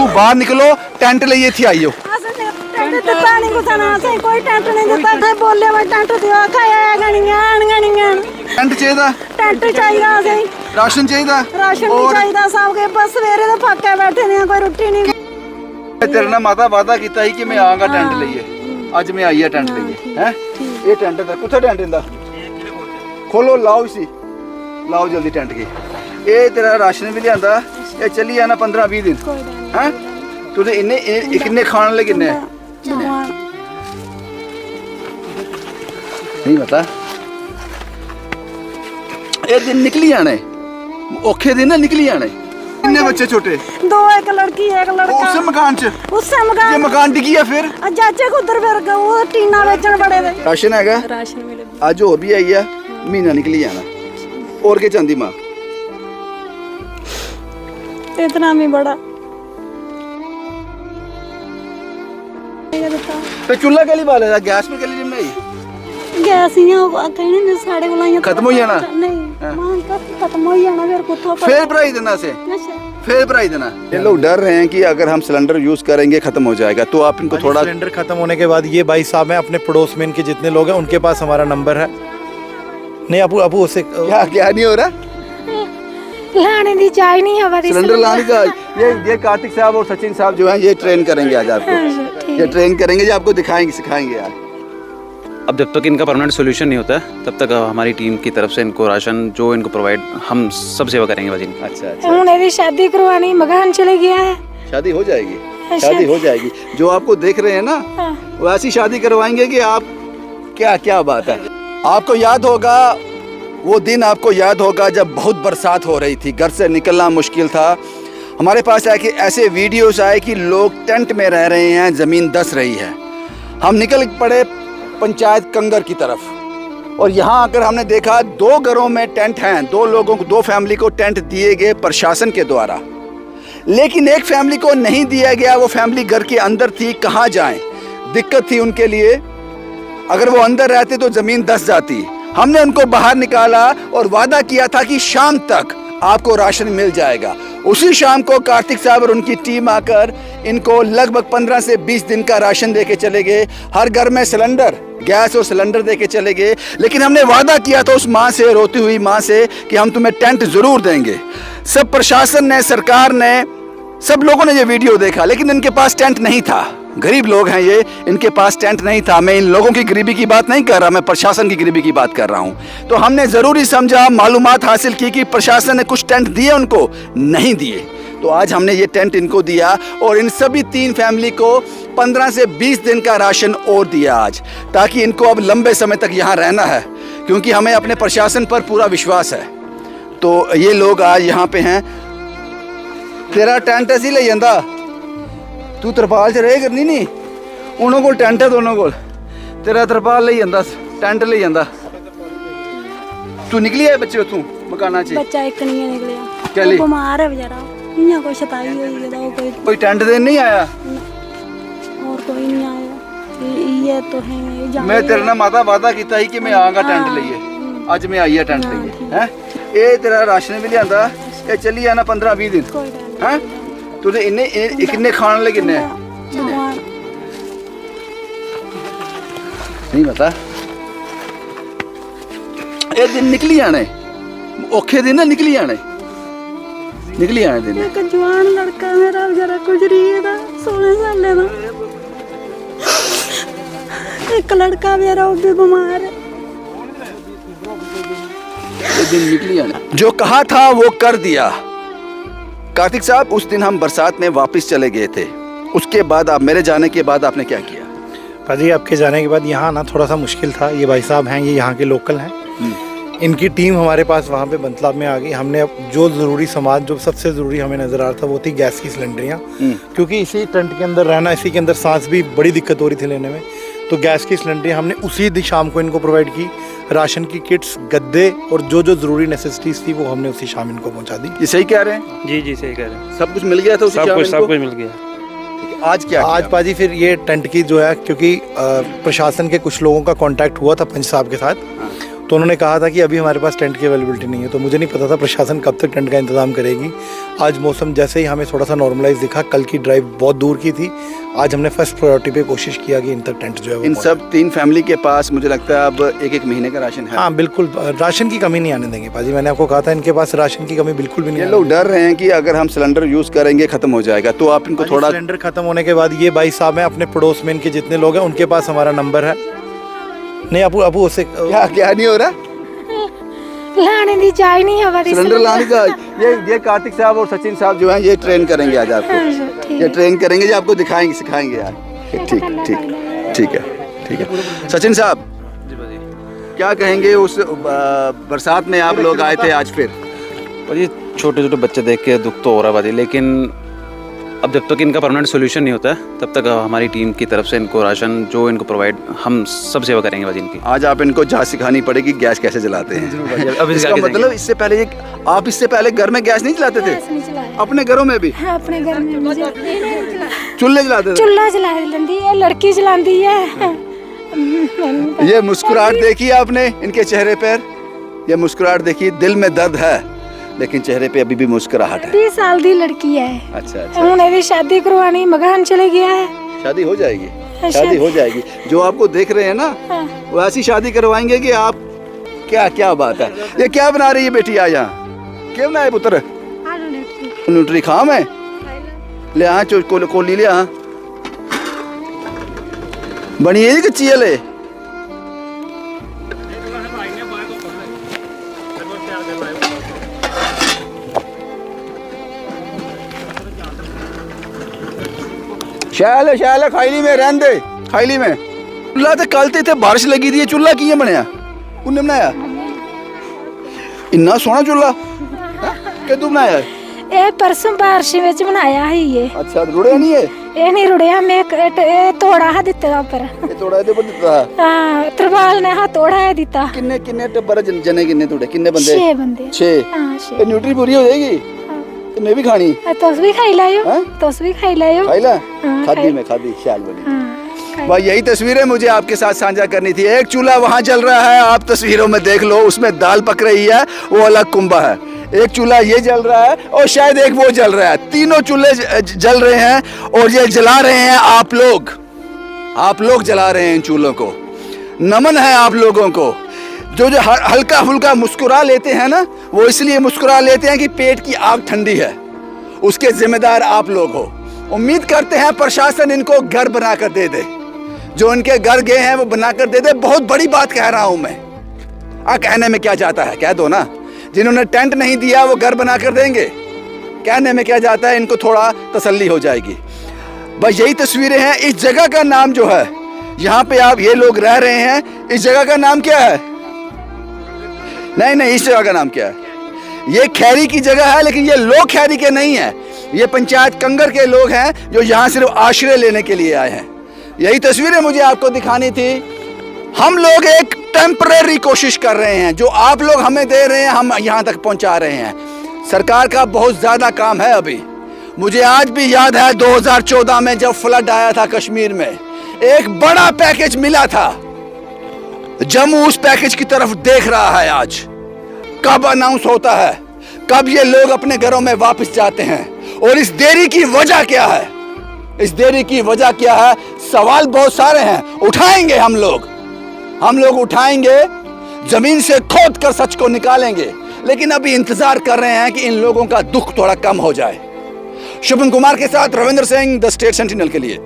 इथू बाहर निकलो टेंट लिए इथे आइयो टेंट दिता नहीं कुछ ना सही कोई टेंट नहीं दिता थे बोले मैं टेंट दिया खाया गणियां टेंट चाहिए टेंट चाहिए सही राशन चाहिए राशन नहीं चाहिए सब के बस सवेरे तो फाके बैठे ने कोई रोटी नहीं तेरे ना माता वादा किया ही कि मैं आऊंगा टेंट लिए आज मैं आई है टेंट लिए हैं ये टेंट दा कुत्थे टेंट इंदा खोलो लाओ इसी लाओ जल्दी टेंट की ये तेरा राशन भी लियांदा ये चली जाना 15-20 दिन हैं तुझे इन्ने किन्ने खाने ले किन्ने नहीं पता ये दिन निकली जाने औखे दिन ना निकली जाने कितने बच्चे छोटे 2 एक लड़की एक लड़का उससे मकान च ये मकान डिगी है फिर चाचे को उधर फिर गए वो टीना बेचन बड़े थे राशन हैगा राशन मिले आज और भी आई है महीना निकली जाना और के चांदी माँ इतना भी बड़ा तो चूल्हा के लिए बाले गैस पे के लिए नहीं गैस ही कहने साढ़े को खत्म हो जाना नहीं खत्म हो जाना फिर कुत्थों फिर भराई देना से फिर भराई देना ये लोग डर रहे हैं कि अगर हम सिलेंडर यूज करेंगे खत्म हो जाएगा तो आप इनको थोड़ा सिलेंडर खत्म होने के बाद ये भाई साहब हैं अपने पड़ोस में इनके जितने लोग हैं उनके पास हमारा नंबर है नहीं अबू उससे क्या नहीं हो रहा लाने दी चाय नहीं हमारी सिलेंडर लाने का ये कार्तिक साहब और सचिन साहब जो हैं ये ट्रेन करेंगे आज आपको ये ट्रेन करेंगे जो आपको दिखाएंगे सिखाएंगे यार अब जब तक इनका परमानेंट सोल्यूशन नहीं होता है तब तक हमारी टीम की तरफ से इनको राशन जो इनको प्रोवाइड हम सब सेवा करेंगे बस इनकी। अच्छा उन्हें शादी करवानी मकान चले गया है शादी हो जाएगी शादी हो जाएगी जो आपको देख रहे हैं ना वो ऐसी शादी करवाएंगे कि आप क्या क्या बात है। आपको याद होगा वो दिन आपको याद होगा जब बहुत बरसात हो रही थी घर से निकलना मुश्किल था हमारे पास आए कि ऐसे वीडियोस आए कि लोग टेंट में रह रहे हैं ज़मीन धंस रही है हम निकल पड़े पंचायत कंगर की तरफ और यहाँ आकर हमने देखा 2 घरों में टेंट हैं 2 लोगों को 2 फैमिली को टेंट दिए गए प्रशासन के द्वारा लेकिन एक फैमिली को नहीं दिया गया वो फैमिली घर के अंदर थी कहाँ जाएं दिक्कत थी उनके लिए अगर वो अंदर रहते तो ज़मीन धंस जाती हमने उनको बाहर निकाला और वादा किया था कि शाम तक आपको राशन मिल जाएगा उसी शाम को कार्तिक साहब और उनकी टीम आकर इनको लगभग 15 से 20 दिन का राशन देके चले गए हर घर में सिलेंडर गैस और सिलेंडर देके चले गए लेकिन हमने वादा किया था उस माँ से रोती हुई माँ से कि हम तुम्हें टेंट जरूर देंगे सब प्रशासन ने सरकार ने सब लोगों ने ये वीडियो देखा लेकिन इनके पास टेंट नहीं था गरीब लोग हैं ये इनके पास टेंट नहीं था मैं इन लोगों की गरीबी की बात नहीं कर रहा मैं प्रशासन की गरीबी की बात कर रहा हूँ तो हमने ज़रूरी समझा मालूमात हासिल की कि प्रशासन ने कुछ टेंट दिए उनको नहीं दिए तो आज हमने ये टेंट इनको दिया और इन सभी 3 फैमिली को 15 से 20 दिन का राशन और दिया आज ताकि इनको अब लंबे समय तक यहाँ रहना है क्योंकि हमें अपने प्रशासन पर पूरा विश्वास है तो ये लोग आज यहाँ पे हैं तेरा टेंट ऐसी ले जाता तू तरपाल च रहे करनी नहीं उन्होंने को टेंट है दोनों को तेरा तरपाल ले जाता टेंट ले जाता तू निकली है बच्चे उतों मकाना च बच्चा एक नहीं निकलिया चली बीमार है बेचारा इन्हें कोई शताई हुई है कोई टेंट देने नहीं आया और कोई नहीं आया ये तो है मैं तेरे ना माता वादा किया ही कि मैं आऊंगा टेंट लिए आज मैं आई है टेंट लिए हैं ये तेरा राशन भी लियांदा ये चली जाना 15-20 दिन हैं तुझे इन्ने किन्ने खाने ले किन्ने नहीं पता ये दिन निकली जाने औखे दिन ना निकली जाने दिन एक जवान लड़का मेरा बेचारा गुजरी था 16 साल का एक लड़का मेरा वो भी बीमार है ये दिन निकली जाने जो कहा था वो कर दिया कार्तिक साहब उस दिन हम बरसात में वापस चले गए थे उसके बाद आप मेरे जाने के बाद आपने क्या किया भाजी आपके जाने के बाद यहाँ आना थोड़ा सा मुश्किल था ये भाई साहब हैं ये यहाँ के लोकल हैं इनकी टीम हमारे पास वहाँ पे बंतलाब में आ गई हमने अब जो ज़रूरी सामान जो सबसे ज़रूरी हमें नज़र आ रहा था वो थी गैस की सिलेंडरियाँ क्योंकि इसी टेंट के अंदर रहना इसी के अंदर सांस भी बड़ी दिक्कत हो रही थी लेने में तो गैस की सिलेंडरियाँ हमने उसी दिन शाम को इनको प्रोवाइड की राशन की किट्स गद्दे और जो जो ज़रूरी नेसेसिटीज़ थी वो हमने उसी शाम इनको पहुँचा दी ये सही कह रहे हैं जी सही कह रहे हैं सब कुछ मिल गया था सब कुछ मिल गया आज क्या आज पाजी फिर ये टेंट की जो है क्योंकि प्रशासन के कुछ लोगों का कांटेक्ट हुआ था पंच साहब के साथ तो उन्होंने कहा था कि अभी हमारे पास टेंट की अवेलेबिलिटी नहीं है। तो मुझे नहीं पता था प्रशासन कब तक टेंट का इंतज़ाम करेगी। आज मौसम जैसे ही हमें थोड़ा सा नॉर्मलाइज दिखा, कल की ड्राइव बहुत दूर की थी, आज हमने फर्स्ट प्रायोरिटी पे कोशिश किया कि इन तक टेंट जो है वो इन सब 3 फैमिली के पास मुझे लगता है अब एक महीने का राशन है। हाँ बिल्कुल, राशन की कमी नहीं आने देंगे पाजी। मैंने आपको कहा था इनके पास राशन की कमी बिल्कुल भी नहीं। ये लोग डर रहे हैं कि अगर हम सिलेंडर यूज़ करेंगे ख़त्म हो जाएगा, तो आप इनको थोड़ा। सिलेंडर खत्म होने के बाद ये भाई साहब हैं, अपने पड़ोस में इनके जितने लोग हैं उनके पास हमारा नंबर है। नहीं अपू उससे क्या नहीं हो रहा, लाने दी जाए नहीं हमारी सिलेंडर लाने का। ये कार्तिक साहब और सचिन साहब जो हैं ये ट्रेन करेंगे आज आपको, ये ट्रेन करेंगे जो आपको दिखाएंगे सिखाएंगे यार। ठीक है। सचिन साहब क्या कहेंगे, उस बरसात में आप लोग आए थे आज फिर? भाजी छोटे छोटे बच्चे देख के दुख तो हो रहा भाजी, लेकिन अब जब तक इनका परमानेंट सोल्यूशन नहीं होता है तब तक हमारी टीम की तरफ से इनको राशन जो इनको प्रोवाइड हम सब सेवा करेंगे भाजी इनकी। आज आप इनको जहाँ सिखानी पड़ेगी गैस कैसे जलाते हैं। अब इसका मतलब इससे पहले आप इससे पहले घर में गैस नहीं चलाते थे? अपने घरों में भी? हाँ, अपने घर में चूल्हे जलाते थे? चूल्हा जला लेंदी है, लड़की जलाती है। ये मुस्कुराहट देखी आपने इनके चेहरे पर? ये मुस्कुराहट देखी, दिल में दर्द है लेकिन चेहरे पे अभी भी मुस्कुराहट है। 20 साल दी लड़की है। अच्छा। उन्हें भी शादी करवानी, मकान चले गया है। शादी हो जाएगी, शादी हो जाएगी। जो आपको देख रहे हैं ना वो ऐसी शादी करवाएंगे कि आप क्या बात है। ये क्या बना रही है बेटी आज यहाँ? क्या बनाए पुत्र? न्यूट्री खाम है, ले आ कोली ले आ बनी है कच्ची है ले। शैल खाईली में रहन दे, खाईली में। चूल्हा तो कल ते बारिश लगी थी, चूल्हा कियां बनया? उन्हें बनाया इन्ना सोहना चूल्हा? कदू बनाया? ये परसों बारिश में बनाया है ये। अच्छा, रुड़िया नहीं है? ये नहीं रुड़िया, मैं तोड़ा है दिता पर। ये तोड़ा है पर दिता? हां, त्रिपाल ने हां तोड़ा है दिता। किन्ने टब्बर जने किन्ने तोड़े? किन्ने बंदे? 6 बंदे। 6? हां 6। ये न्यूट्री पूरी हो जाएगी? तो मैं भी खानी? तोस भी खाई लायो, तोस भी खाई लायो। खाई ला? खादी शाल बनी। भाई यही तस्वीरें मुझे आपके साथ साझा करनी थी। एक चूल्हा वहाँ जल रहा है, आप तस्वीरों में देख लो, उसमें दाल पक रही है, वो अलग कुंबा है। एक चूल्हा ये जल रहा है और शायद एक वो जल रहा है। तीनों चूल्हे जल रहे हैं और ये जला रहे हैं आप लोग जला रहे हैं इन चूल्हों को। नमन है आप लोगों को जो हल्का फुल्का मुस्कुरा लेते हैं ना, वो इसलिए मुस्कुरा लेते हैं कि पेट की आग ठंडी है। उसके जिम्मेदार आप लोग हो। उम्मीद करते हैं प्रशासन इनको घर बनाकर दे दे, जो इनके घर गए हैं वो बनाकर दे दे। बहुत बड़ी बात कह रहा हूं मैं। कहने में क्या जाता है, कह दो ना। जिन्होंने टेंट नहीं दिया वो घर बनाकर देंगे, कहने में क्या जाता है, इनको थोड़ा तसल्ली हो जाएगी। बस यही तस्वीरें हैं। इस जगह का नाम जो है, यहाँ पे आप ये लोग रह रहे हैं, इस जगह का नाम क्या है? नहीं, इस जगह का नाम क्या है? ये खैरी की जगह है, लेकिन ये लोग खैरी के नहीं है। ये पंचायत कंगर के लोग हैं जो यहाँ सिर्फ आश्रय लेने के लिए आए हैं। यही तस्वीरें मुझे आपको दिखानी थी। हम लोग एक टेम्परेरी कोशिश कर रहे हैं, जो आप लोग हमें दे रहे हैं हम यहाँ तक पहुँचा रहे हैं। सरकार का बहुत ज़्यादा काम है अभी। मुझे आज भी याद है 2014 में जब फ्लड आया था कश्मीर में, एक बड़ा पैकेज मिला था। जम्मू उस पैकेज की तरफ देख रहा है आज। कब अनाउंस होता है, कब ये लोग अपने घरों में वापस जाते हैं, और इस देरी की वजह क्या है? इस देरी की वजह क्या है? सवाल बहुत सारे हैं, उठाएंगे हम लोग उठाएंगे, जमीन से खोद कर सच को निकालेंगे। लेकिन अभी इंतजार कर रहे हैं कि इन लोगों का दुख थोड़ा कम हो जाए। शुभम कुमार के साथ Ravindra Singh, the state sentinel के लिए।